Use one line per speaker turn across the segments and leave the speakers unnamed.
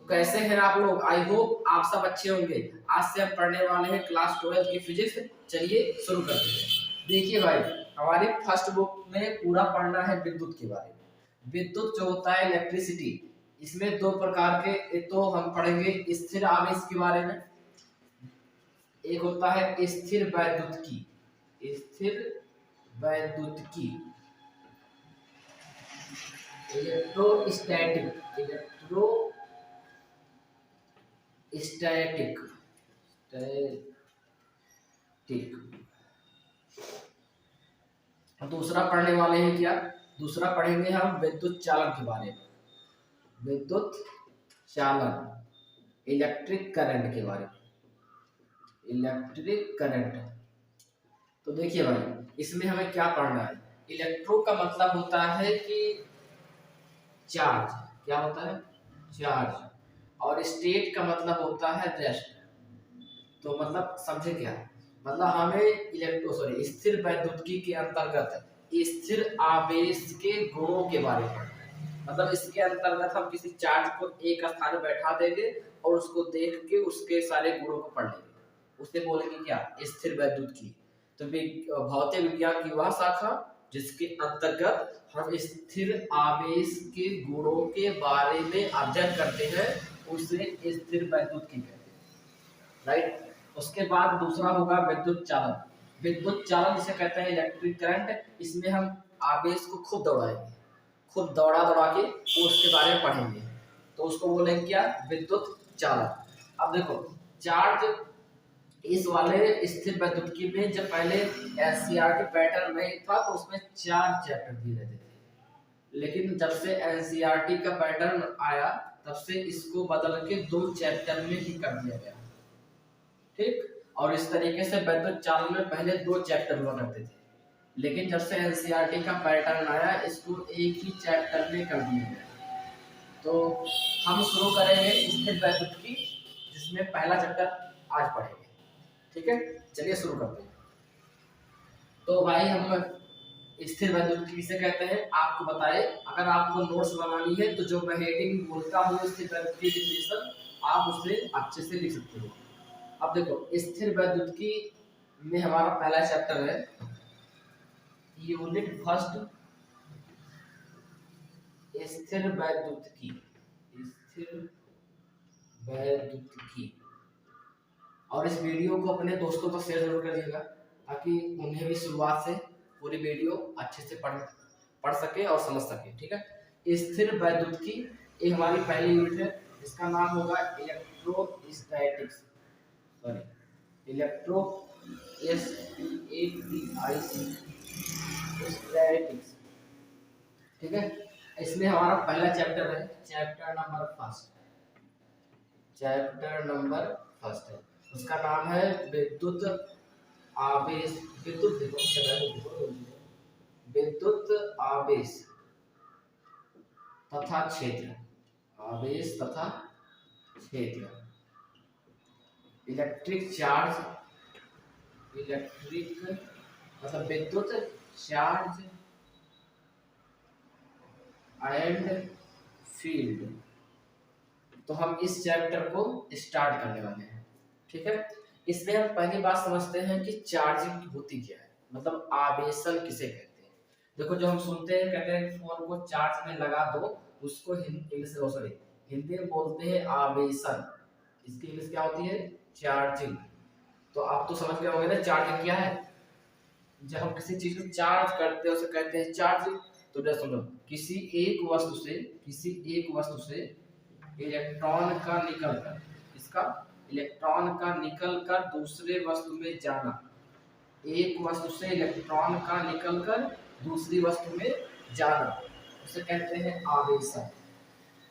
कैसे हैं आप लोग? आई होप आप सब अच्छे होंगे। आज से हम पढ़ने वाले हैं क्लास 12 की फिजिक्स। चलिए शुरू करते हैं। देखिए भाई, हमारी फर्स्ट बुक में पूरा पढ़ना है विद्युत के बारे में। विद्युत जो होता है इलेक्ट्रिसिटी, इसमें दो प्रकार के, एक तो हम पढ़ेंगे स्थिर आवेश के बारे में, एक होता है स्थिर वैद्युतिकी। स्थिर वैद्युतिकी, इलेक्ट्रोस्टैटिक, स्टैटिक स्टैटिक। दूसरा पढ़ने वाले हैं क्या? दूसरा पढ़ेंगे हम विद्युत चालन के बारे में। विद्युत चालन, इलेक्ट्रिक करंट के बारे में, इलेक्ट्रिक करंट। तो देखिए भाई, इसमें हमें क्या पढ़ना है। इलेक्ट्रो का मतलब होता है कि चार्ज, क्या होता है? चार्ज। और स्टेट का मतलब होता है रेस्ट। तो मतलब समझे क्या? मतलब हमें स्थिर वैद्युतिकी के अंतर्गत स्थिर आवेश के गुणों के बारे में पढ़ना है। मतलब इसके अंतर्गत हम किसी चार्ज को एक स्थान में बैठा देंगे और उसको देख के उसके सारे गुणों को पढ़ लेंगे। उसे बोलेंगे क्या? स्थिर वैद्युतिकी। तो भौतिक विज्ञान की वह शाखा जिसके अंतर्गत हम स्थिर आवेश के गुणों के बारे में अध्ययन करते हैं, उसे स्थिर वैद्युतिकी कहते हैं। राइट। उसके बाद दूसरा होगा विद्युत चालन। विद्युत चालन जिसे कहते हैं इलेक्ट्रिक करंट। इसमें हम आवेश को खूब दौड़ाएंगे, खूब दौड़ा दौड़ा के उसके बारे में पढ़ेंगे। तो उसको बोलेंगे क्या? विद्युत चालन। अब देखो, चार्ज इस वाले स्थिर वैद्युतिकी में जब पहले एनसीईआरटी पैटर्न नहीं था तो उसमें 4 चैप्टर दिए रहते थे, लेकिन जब से एनसीईआरटी का पैटर्न आया तब से इसको बदल के 2 चैप्टर में ही कर दिया गया। ठीक। और इस तरीके से विद्युत चालन में पहले 2 चैप्टर हुआ करते थे, लेकिन जब से एनसीईआरटी का पैटर्न आया इसको एक ही चैप्टर में कर दिया गया। तो हम शुरू करेंगे स्थिर वैद्युतिकी, जिसमें पहला चैप्टर आज पढ़ेंगे। ठीक है, चलिए शुरू करते हैं। तो भाई, हम स्थिर वैद्युतिकी किसे कहते हैं आपको बताए। अगर आपको नोट्स बनानी है तो जो मैं हेडिंग बोलता हूँ स्थिर वैद्युतिकी डिफिनेशन, आप उसे अच्छे से लिख सकते हो। अब देखो, स्थिर वैद्युतिकी में हमारा पहला चैप्टर है यूनिट फर्स्ट, स्थिर वैद्युतिकी। स्थिर वैद्युतिकी। और इस वीडियो को अपने दोस्तों को शेयर जरूर करिएगा ताकि उन्हें भी शुरुआत से पूरी वीडियो अच्छे से पढ़ सके और समझ सके। ठीक है। स्थिर वैद्युतिकी ये हमारी पहली यूनिट है। इसका नाम होगा इलेक्ट्रोस्टैटिक्स, स्टैटिक्स। ठीक है। इसमें हमारा पहला चैप्टर है, चैप्टर नंबर फर्स्ट है। उसका नाम है विद्युत आवेश। विद्युत आवेश तथा क्षेत्र। आवेश तथा क्षेत्र। इलेक्ट्रिक चार्ज, इलेक्ट्रिक मतलब विद्युत चार्ज एंड फील्ड। तो हम इस चैप्टर को स्टार्ट करने वाले हैं। ठीक है। इसमें हम पहली बात समझते हैं कि चार्जिंग होती क्या है, मतलब आवेशन किसे कहते हैं। देखो, जो हम सुनते हैं, कहते हैं फोन को चार्ज में लगा दो, उसको हिंदी में बोलते हैं आवेशन। इसकी इंग्लिश क्या होती है? चार्जिंग। तो आप तो समझ गए होंगे ना चार्जिंग क्या है। जब हम किसी चीज को चार्ज करते हैं उसे कहते हैं चार्जिंग। तो जैसे सुनो, किसी एक वस्तु से इलेक्ट्रॉन का निकलकर, इसका इलेक्ट्रॉन का निकलकर दूसरे वस्तु में जाना। एक वस्तु से इलेक्ट्रॉन का निकलकर दूसरी वस्तु में जाना, उसे कहते हैं आवेशन।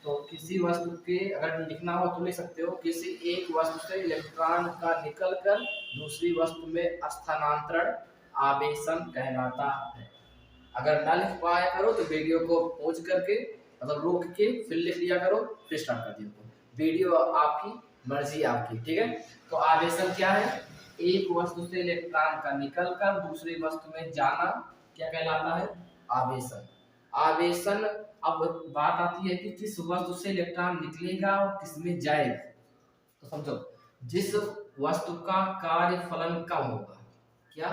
तो किसी वस्तु के अगर लिखना हो तो लिख सकते हो, किसी एक वस्तु से इलेक्ट्रॉन का निकलकर दूसरी वस्तु में स्थानांतरण आवेशन कहलाता है। अगर ना लिख पाया करो तो वीडियो को पॉज करके, मतलब रोक के फिर लिख लिया करो, फिर स्टार्ट कर दिया करो। वीडियो आपकी मर्जी, आपकी। ठीक है। तो आवेशन क्या है? एक वस्तु से इलेक्ट्रॉन का निकलकर दूसरी वस्तु में जाना क्या कहलाता है? आवेशन। आवेशन अब बात आती है कि किस वस्तु से इलेक्ट्रॉन निकलेगा और किसमें जाएगा। तो समझो, जिस वस्तु का कार्यफलन कम होगा, क्या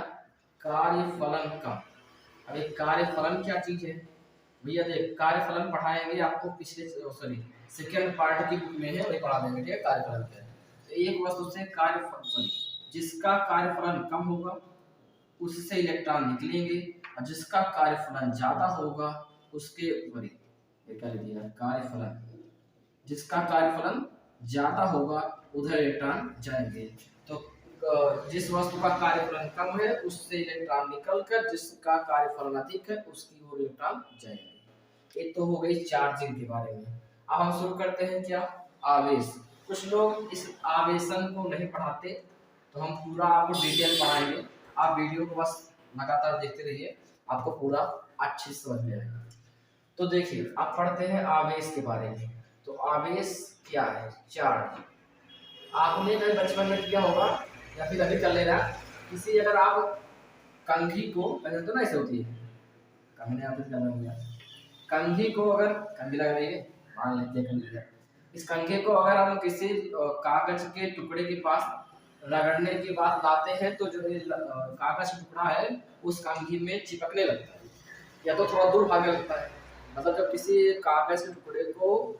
कार्यफलन कम। अब एक कार्यफलन क्या चीज है भैया, देख कार्यफलन पढ़ाएंगे आपको पिछले सॉरी सेकेंड पार्ट की बुक में है, वही पढ़ा देंगे, ठीक है। कार्यफलन क्या है, तो एक वस्तु से कार्यफलन सॉरी जिसका कार्यफलन कम होगा उससे इलेक्ट्रॉन निकलेंगे, और जिसका कार्यफलन ज्यादा होगा उसके सॉरी ये क्या लिख दिया, कार्यफलन जिसका कार्यफलन ज्यादा होगा उधर इलेक्ट्रॉन जाएंगे। तो जिस वस्तु का कार्यफलन कम है उससे इलेक्ट्रॉन निकलकर जिसका कार्यफलन अधिक है उसकी ओर इलेक्ट्रॉन जाएंगे। ये तो हो गई चार्जिंग के बारे में। अब हम शुरू करते हैं क्या, आवेश। कुछ लोग इस आवेशन को नहीं पढ़ाते, तो हम पूरा आपको डिटेल पढ़ाएंगे। आप वीडियो को बस लगातार देखते रहिए, आपको पूरा अच्छे से समझ में आएगा। तो देखिए आप पढ़ते हैं आवेश के बारे में। तो आवेश क्या है, चार्ज। आपने कभी बचपन में किया होगा या फिर अभी कर लेना, किसी अगर आप कंघी को तो ना ऐसे होती है, कंघी आप कंघी को अगर कंघी लगा रही है, मान लेते हैं कंघी, इस कंघे को अगर हम किसी कागज के टुकड़े के पास रगड़ने के बाद लाते हैं तो जो कागज का टुकड़ा है उस कंघी में चिपकने लगता है या तो थोड़ा दूर भागने लगता है। मतलब जब किसी कागज के टुकड़े को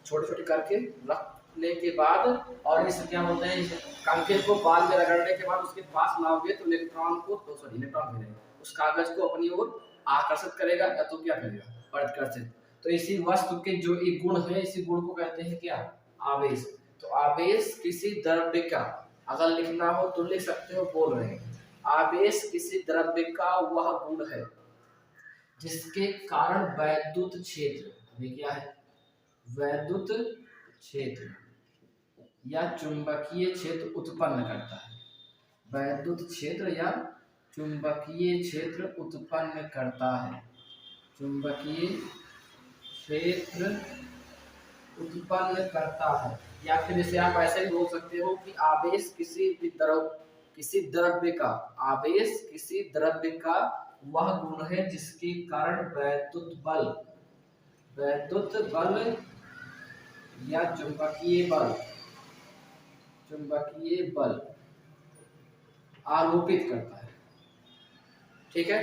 छोटे छोटे करके रखने के बाद और इस क्या बोलते हैं कंघे को बाल में रगड़ने के बाद उसके पास लाओगे तो इलेक्ट्रॉन को इलेक्ट्रॉन उस कागज को अपनी ओर आकर्षित करेगा या तो क्या करेगा, प्रतिकर्षित। तो इसी वस्तु के जो एक गुण है, इसी गुण को कहते हैं क्या, आवेश। तो आवेश किसी द्रव्य का, अगर लिखना हो तो लिख सकते हो, बोल रहे हैं आवेश किसी द्रव्य का वह गुण है जिसके कारण वैद्युत क्षेत्र, अभी क्या है, वैद्युत क्षेत्र या चुंबकीय क्षेत्र उत्पन्न करता है। वैद्युत क्षेत्र या चुंबकीय क्षेत्र उत्पन्न करता है, चुंबकीय क्षेत्र उत्पन्न करता है। या फिर इसे आप ऐसे भी बोल सकते हो कि आवेश किसी द्रव्य का, आवेश किसी द्रव्य का वह गुण है जिसके कारण वैद्युत बल या चुंबकीय बल आरोपित करता है। ठीक है,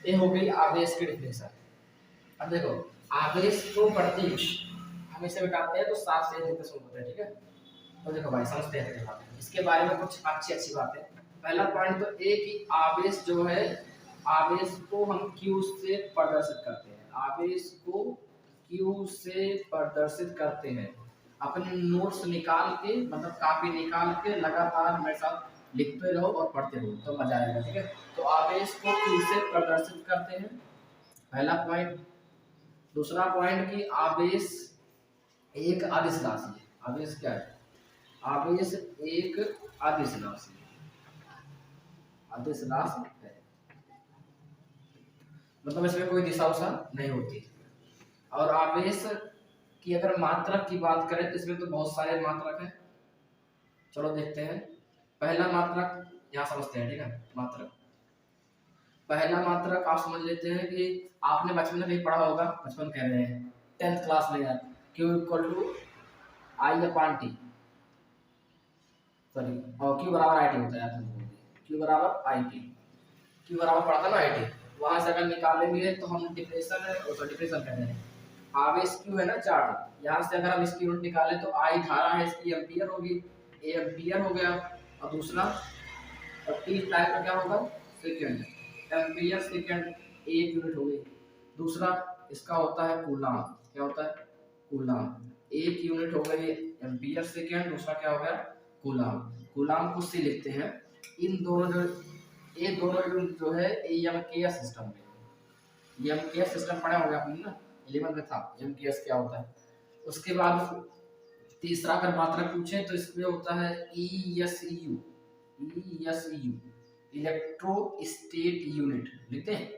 ये हो गई आवेश की डिफिनेशन। अब देखो आवेश को प्रतीक हम इसे बताते हैं तो 7 से डिफिनेशन होता है, ठीक है। तो देखो भाई समझते हैं इसके बारे में कुछ अच्छी बातें। पहला पॉइंट तो ये कि आवेश जो है, आवेश को हम Q से प्रदर्शित करते हैं, आवेश को Q से प्रदर्शित करते हैं। अपने नोट्स निकाल के, मतलब कॉपी निकाल के लगातार मेरे साथ लिखते रहो और पढ़ते रहो तो मजा आएगा, ठीक है। तो आवेश को Q से प्रदर्शित करते हैं, पहला पॉइंट। दूसरा पॉइंट कि आवेश एक अदिश राशि है। आवेश क्या है, आवेश एक अदिश राशि है, मतलब इसमें कोई दिशा उषा नहीं होती। और आवेश की अगर मात्रक की बात करें तो इसमें तो बहुत सारे मात्रक हैं, चलो देखते हैं। पहला मात्रक यहाँ समझते हैं, ठीक है। मात्रक, पहला मात्रक आप समझ लेते हैं कि आपने बचपन में भी पढ़ा होगा, बचपन कह रहे हैं 10th क्लास में यार, Q = I/T, सॉरी, और Q = IT होता है, Q = IT, Q बराबर पढ़ा था ना IT। वहां से अगर निकालेंगे तो हम डिफरेंशियल कहते हैं, आवेश Q है ना चार्ज, यहाँ से अगर हम इसकी यूनिट निकालें तो I धारा है, इसकी एम्पियर होगी, A एम्पियर हो गया, और दूसरा और T टाइप का क्या होगा, सेकंड, एम्पियर सेकंड 1 यूनिट हो गई। दूसरा इसका होता है कूलाम, क्या होता है, कूलाम, 1 यूनिट हो गई एम्पियर सेकंड, दूसरा क्या हो गया, कूलाम। कूलाम को C लिखते हैं। इन दोनों जो ये दोनों यूनिट जो है एमकेएस सिस्टम में, एमकेएस सिस्टम पढ़ा होगा आपने ना, 11 में था एमकेएस क्या होता है। उसके बाद तीसरा अगर मात्रक पूछे तो इसमें होता है ESU, इलेक्ट्रोस्टेट यूनिट लिखते हैं,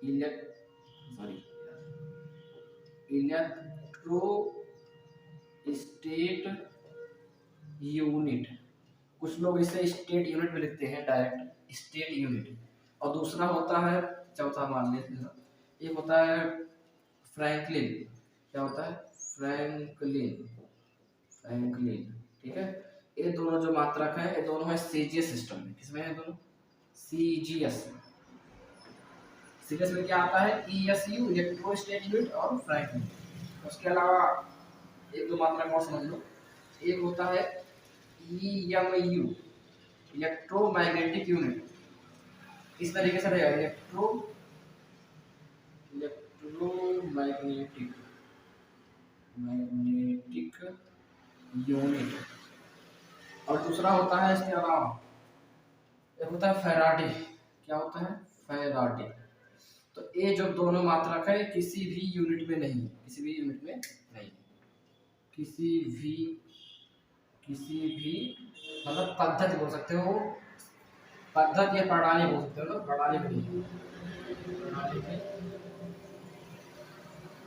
इलेक्ट्रोस्टेट यूनिट, कुछ लोग इसे स्टेट यूनिट में लिखते हैं डायरेक्ट, स्टेट यूनिट। और दूसरा होता है, चौथा मान लेते हैं, एक होता है फ्रैंकलिन, क्या होता है फ्रैंकलिन, फ्रैंकलिन, ठीक है। ये दोनों जो मात्रक है ये दोनों है सीजीएस सिस्टम में, किसमें है दोनों, सीजीएस। सीजीएस में क्या आता है, ईएसयू इलेक्ट्रोस्टैटिक यूनिट और फ्रैंकलिन। उसके अलावा एक दो मात्रक और समझ लो, एक होता है ईएमयू इलेक्ट्रोमैग्नेटिक यूनिट, इस तरीके से रहेगा इलेक्ट्रोमैग्नेटिक मैग्नेटिक यूनिट। और दूसरा होता है इसके अलावा एक होता है फैराडे, क्या होता है फैराडे। तो ये जो दोनों मात्रक है किसी भी यूनिट में नहीं, किसी भी यूनिट में नहीं, किसी भी मतलब पद्धति बोल सकते हो, पद्धति या प्रणाली बोल सकते हो ना, प्रणाली में नहीं, प्रणाली में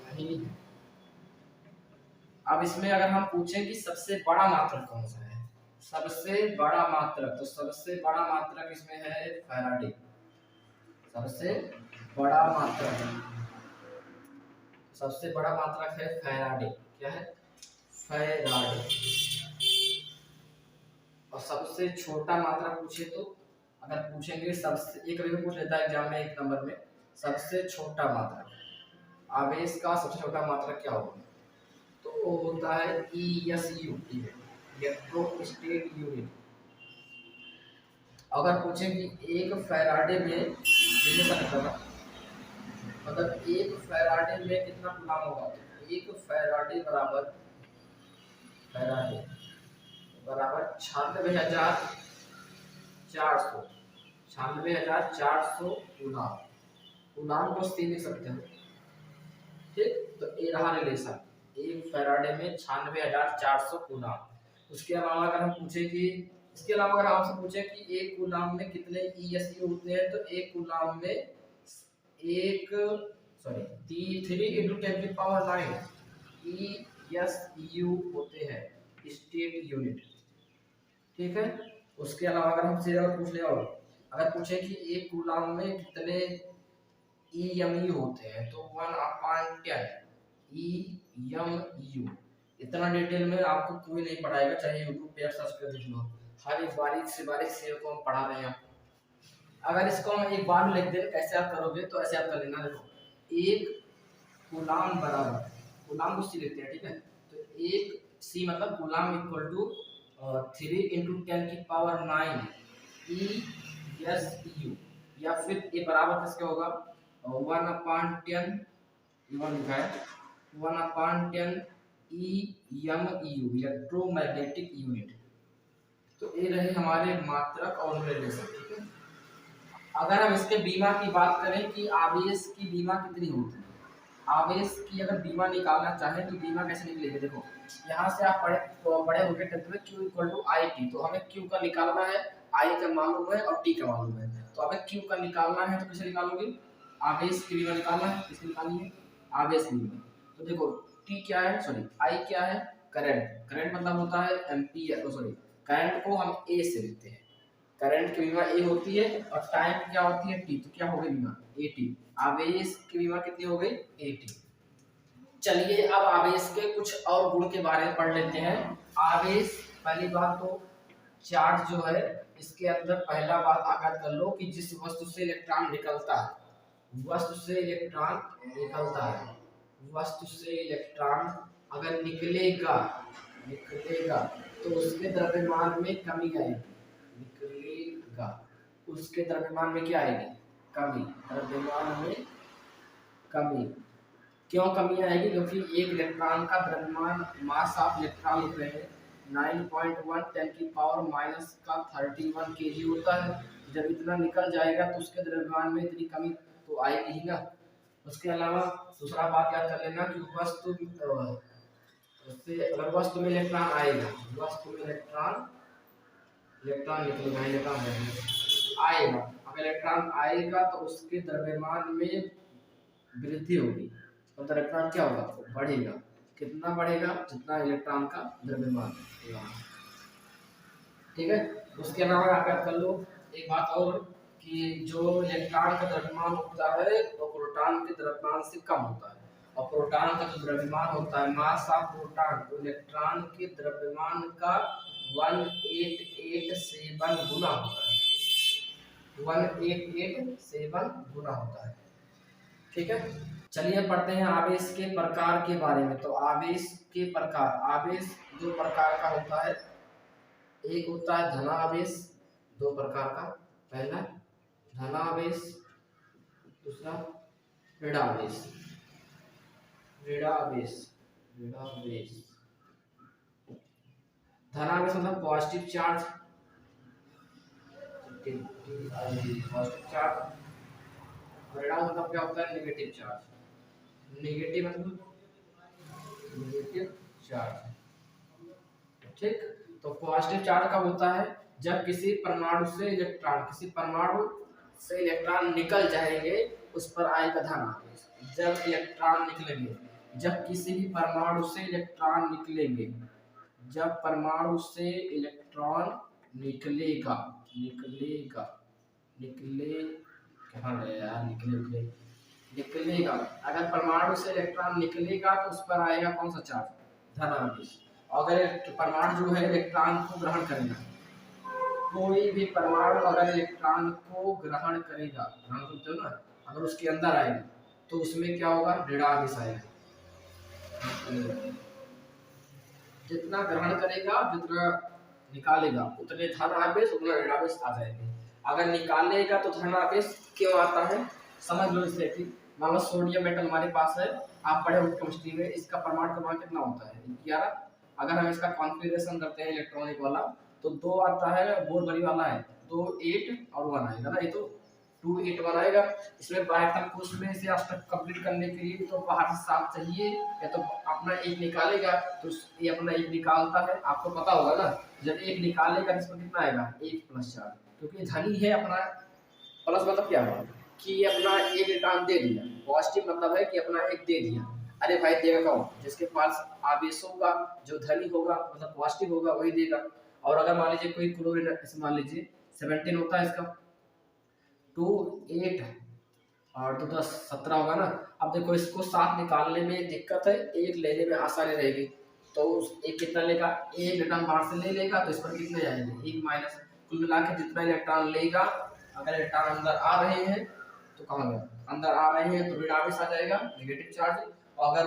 नहीं है। अब इसमें अगर हम पूछें कि सबसे बड़ा मात्रक कौन सा है, सबसे बड़ा मात्रक, तो सबसे बड़ा मात्रक इसमें है फैराडे, सबसे बड़ा मात्रक, सबसे बड़ा मात्रक है फैराडे, क्या है फैराडे। और सबसे छोटा मात्रक पूछे तो अगर पूछेंगे सबसे, एक कभी पूछ लेता है एग्जाम में एक नंबर में, सबसे छोटा मात्रक, आवेश का सबसे छोटा मात्रक क्या होगा, तो वो होता है ईएसयू, इलेक्ट्रोस्टैटिक यूनिट। अगर पूछे कि एक फैराडे में मतलब एक फैराडे में कितना कूलम होगा, तो एक फैराडे बराबर, फैराडे बराबर 96,400, 96,400 कूलम, कूलम को सी लिख सकते हो, ठीक। तो ये रहा रिलेशन, एक फैराडे में 96,400 कूलम। उसके अलावा अगर हम पूछे कि, इसके अलावा अगर आपसे पूछे कि एक कूलम में कितने ईएसयू होते हैं, तो एक कूलम में एक सॉरी 3 × 10⁻⁹ ईएसयू होते हैं, स्टेट यूनिट, ठीक है। उसके अलावा अगर हमसे अगर पूछ ले, और अगर पूछे कि एक कूलम में कितने ईएमयू होते हैं, तो 1/10 ईएमयू। इतना डिटेल में आपको कोई नहीं पढ़ाएगा, चाहे यूट्यूब पे सर्च कर देख लो, हर एक बारीक से को हम पढ़ा रहे हैं। अगर इसको हम एक बार लिख दें, कैसे आप करोगे, तो ऐसे आप कर लेना, देखो एक कूलम बराबर, कूलम को सी लिखते हैं, ठीक है। तो एक सी मतलब कूलम इक्वल टू 3 × 10⁹ ईएसयू, या फिर ये बराबर किसके होगा 1/10, 1/10 ईएमयू इलेक्ट्रोमैग्नेटिक यूनिट। तो ये रहे हमारे मात्रक और रिलेशन, ठीक है। अगर हम इसके बीमा की बात करें कि आवेश की बीमा कितनी होती है, आवेश की अगर बीमा निकालना चाहे तो बीमा कैसे निकलेगी, देखो यहाँ से आप पढ़े होंगे टेंथ में Q = IT, तो हमें Q का निकालना है, I का मालूम है और T का मालूम है, तो हमें Q का निकालना है, तो कैसे निकालोगे, आवेश की बीमा निकालना है, किसकी निकालनी है, आवेश की बीमा। तो देखो T क्या है, सॉरी I क्या है, करंट, करंट मतलब होता है एम्पीयर, सॉरी करंट को हम A से लिखते हैं, करंट की बीमा A होती है, और टाइम क्या होती है T, तो क्या हो गई बीमा AT, आवेश की बीमा कितनी हो गई AT। चलिए अब आवेश के कुछ और गुण के बारे में पढ़ लेते हैं। आवेश, पहली बात तो चार्ज जो है, इसके अंदर पहला बात आगाज कर लो कि जिस वस्तु से इलेक्ट्रॉन निकलता है, वस्तु से इलेक्ट्रॉन निकलता है, वस्तु से इलेक्ट्रॉन अगर निकलेगा, निकलेगा तो उसके द्रव्यमान में कमी आएगी, निकलेगा उसके द्रव्यमान में क्या आएगी, कमी, द्रव्यमान में कमी। क्यों कमी आएगी, क्योंकि एक इलेक्ट्रॉन का द्रव्यमान, मास ऑफ इलेक्ट्रॉन लिख रहे हैं 9.1 10⁻³ kg होता है। जब इतना निकल जाएगा तो उसके द्रव्यमान में इतनी कमी तो आएगी ही ना। उसके अलावा दूसरा बात याद कर लेना कि वस्तु से अगर वस्तु में इलेक्ट्रॉन आएगा, वस्तु में इलेक्ट्रॉन निकलेगा, इलेक्ट्रॉन आएगा, अगर इलेक्ट्रॉन आएगा तो उसके द्रव्यमान में वृद्धि होगी, तो इलेक्ट्रॉन क्या होगा, बढ़ेगा, कितना बढ़ेगा, जितना इलेक्ट्रॉन का द्रव्यमान, ठीक है। उसके अलावा आप याद कर लो एक बात और कि जो इलेक्ट्रॉन का द्रव्यमान होता है वो प्रोटॉन के द्रव्यमान से कम होता है, और प्रोटॉन का जो द्रव्यमान होता है, मास ऑफ प्रोटॉन, इलेक्ट्रॉन के द्रव्यमान का 1887 गुना होता है, 1887 गुना होता है। ठीक है, चलिए पढ़ते हैं आवेश के प्रकार के बारे में। तो आवेश के प्रकार, आवेश दो प्रकार का होता है, एक होता है धनावेश, दो प्रकार का, पहला धनावेश, दूसरा ऋणावेश। ऋणावेश, ऋणावेश, धनावेश मतलब पॉजिटिव चार्ज, पॉजिटिव चार्ज। ऋणावेश मतलब क्या होता है, नेगेटिव चार्ज, नेगेटिव मतलब नेगेटिव चार्ज। ठीक, तो पॉजिटिव चार्ज कब होता है, जब किसी परमाणु से इलेक्ट्रॉन, किसी परमाणु से इलेक्ट्रॉन निकल जाएंगे, उस पर आएगा धन आवेश। जब इलेक्ट्रॉन निकलेंगे, जब किसी भी परमाणु से इलेक्ट्रॉन निकलेंगे, जब परमाणु से इलेक्ट्रॉन निकलेगा, निकलेगा, निकले कहाँ गया यार, निकले निकलेगा, अगर परमाणु से इलेक्ट्रॉन निकलेगा तो उस पर आएगा कौन सा चार्ज, धनावेश। अगर परमाणु जो है इलेक्ट्रॉन को ग्रहण करेगा, कोई भी परमाणु अगर इलेक्ट्रॉन को ग्रहण करेगा, ग्रहण करते हो ना, अगर उसके अंदर आएगा तो उसमें क्या होगा, ऋणावेश आएगा। जितना ग्रहण करेगा, जितना निकालेगा, उतने धनावेश, उतना ऋणावेश आ जाएंगे। अगर निकालेगा तो धनावेश क्यों आता है, समझ लो इससे कि मान लो सोडियम मेटल हमारे पास है, आप पढ़े होंगे केमिस्ट्री में, इसका परमाणु क्रमांक कितना होता है, 11। अगर हम इसका कॉन्फ़िगरेशन करते हैं इलेक्ट्रॉनिक वाला, तो 2 आता है, बहुत बड़ी वाला है, 2 8 और 1 आएगा ना, ये तो 2 8 1 आएगा। इसमें बाहर तक कुछ में से अष्टक कंप्लीट करने के लिए तो बाहर से 7 चाहिए, या तो अपना एक निकालेगा तो ये अपना एक निकालता है, आपको पता होगा ना, जब एक निकालेगा तो इसमें कितना आएगा, 1 + 4, क्योंकि धनी है अपना। प्लस मतलब क्या हुआ कि ये अपना एक इलेक्ट्रॉन दे दिया, पॉजिटिव मतलब है कि अपना एक दे दिया। अरे भाई देगा कौन, जिसके पास आवेश होगा, जो धनी होगा मतलब पॉजिटिव होगा वही देगा। और अगर मान लीजिए कोई क्लोरीन, मान लीजिए 17 होता है इसका, 2 8 और 2 10 17 होगा ना। अब देखो इसको 7 निकालने में दिक्कत है, एक लेने में आसानी रहेगी, तो एक कितना लेगा, एक इलेक्ट्रॉन बाहर से ले लेगा, तो इस पर कितने जाएंगे, 1 माइनस। कुल मिला के जितना इलेक्ट्रॉन लेगा, अगर इलेक्ट्रॉन अंदर आ रहे हैं तो कहाँ गया, अंदर आ रहे हैं तो ऋणावेश आ जाएगा, नेगेटिव चार्ज। और अगर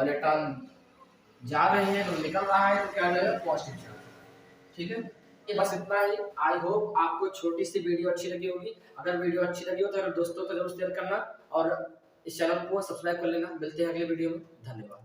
इलेक्ट्रॉन जा रहे हैं तो निकल रहा है तो क्या आ जाएगा, पॉजिटिव चार्ज। ठीक है, ये बस इतना ही। आई होप आपको छोटी सी वीडियो अच्छी लगी होगी। अगर वीडियो अच्छी लगी हो तो दोस्तों को जरूर शेयर करना और इस चैनल को सब्सक्राइब कर लेना। मिलते हैं अगले वीडियो में, धन्यवाद।